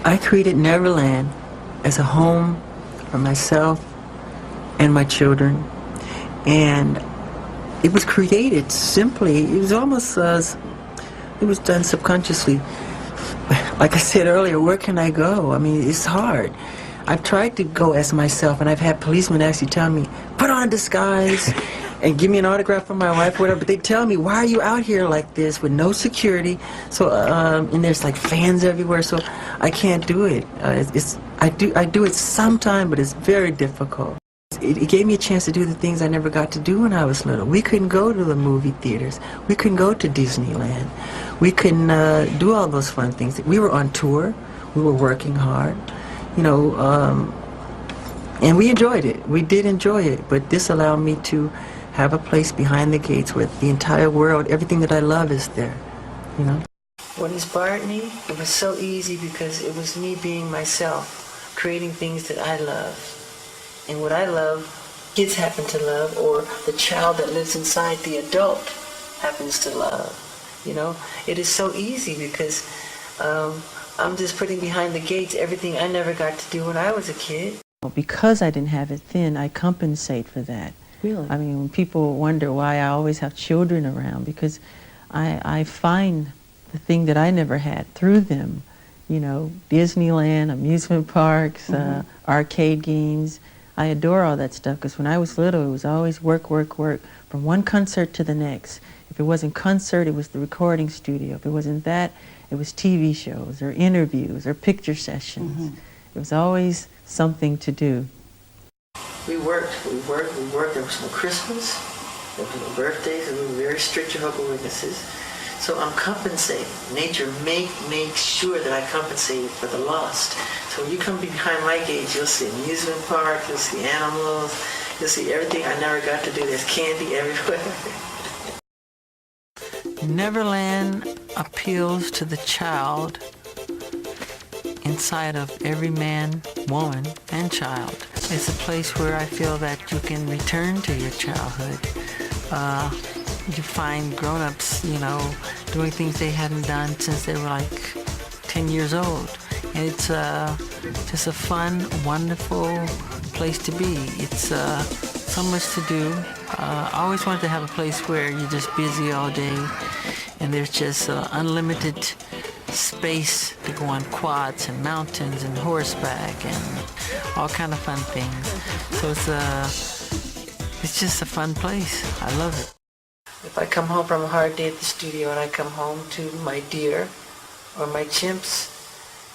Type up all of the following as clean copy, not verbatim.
I created Neverland as a home for myself and my children, and it was created simply. It was almost it was done subconsciously. Like I said earlier, where can I go? I mean, it's hard. I've tried to go as myself, and I've had policemen actually tell me, put on a disguise and give me an autograph from my wife, whatever. But they tell me, why are you out here like this with no security? So, and there's like fans everywhere, so I can't do it. I do it sometime, but it's very difficult. It gave me a chance to do the things I never got to do when I was little. We couldn't go to the movie theaters. We couldn't go to Disneyland. We couldn't do all those fun things. We were on tour. We were working hard, you know, and we enjoyed it. We did enjoy it, but this allowed me to have a place behind the gates where the entire world, everything that I love is there, you know. What inspired me? It was so easy because it was me being myself, creating things that I love. And what I love, kids happen to love, or the child that lives inside the adult happens to love. You know, it is so easy because I'm just putting behind the gates everything I never got to do when I was a kid. Because I didn't have it then, I compensate for that. Really? I mean, when people wonder why I always have children around, because I find the thing that I never had through them. You know, Disneyland, amusement parks, arcade games. I adore all that stuff because when I was little, it was always work, work, work, from one concert to the next. If it wasn't concert, it was the recording studio. If it wasn't that, it was TV shows or interviews or picture sessions. It was always something to do. We worked. There was no Christmas, there was no birthdays, and we were very strict Jehovah's Witnesses. So I'm compensating. Nature makes sure that I compensate for the lost. So when you come behind my gates, you'll see amusement parks, you'll see animals, you'll see everything I never got to do. There's candy everywhere. Neverland appeals to the child inside of every man, woman, and child. It's a place where I feel that you can return to your childhood. You find grown-ups, you know, doing things they hadn't done since they were like 10 years old. And it's just a fun, wonderful place to be. It's so much to do. I always wanted to have a place where you're just busy all day and there's just unlimited space to go on quads and mountains and horseback and all kind of fun things. So it's just a fun place. I love it. If I come home from a hard day at the studio and I come home to my deer or my chimps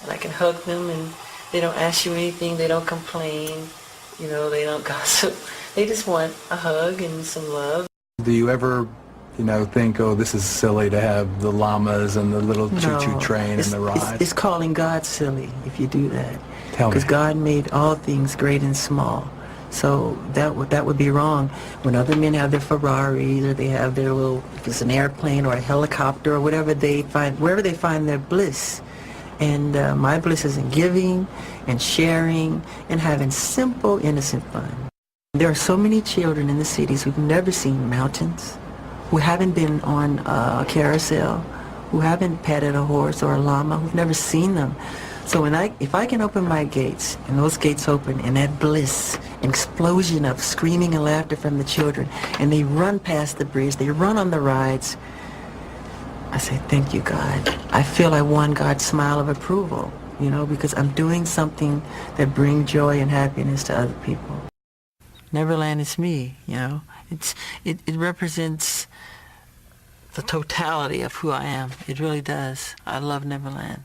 and I can hug them and they don't ask you anything, they don't complain, you know, they don't gossip. They just want a hug and some love. Do you ever, you know, think, oh, this is silly to have the llamas and the little choo-choo train and the rides? It's calling God silly if you do that. Tell me. Because God made all things great and small. So that would be wrong. When other men have their Ferraris or they have their little, if it's an airplane or a helicopter or whatever they find, wherever they find their bliss. And my bliss is in giving and sharing and having simple, innocent fun. There are so many children in the cities who've never seen mountains, who haven't been on a carousel, who haven't petted a horse or a llama, who've never seen them. So if I can open my gates, and those gates open, and that bliss, an explosion of screaming and laughter from the children, and they run past the bridge, they run on the rides, I say, thank you, God. I feel I won God's smile of approval, you know, because I'm doing something that brings joy and happiness to other people. Neverland is me, you know. It represents the totality of who I am. It really does. I love Neverland.